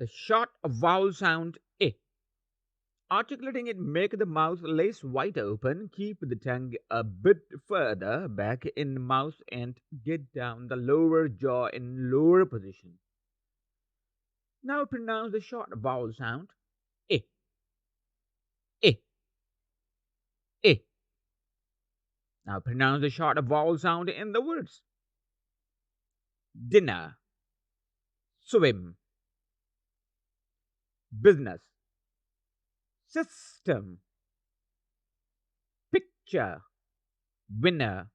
The short vowel sound I. Articulating it make the mouth less wide open, keep the tongue a bit further back in the mouth and get down the lower jaw in lower position. Now pronounce the short vowel sound I, I, I. Now pronounce the short vowel sound in the words dinner, swim, business, system, picture, winner,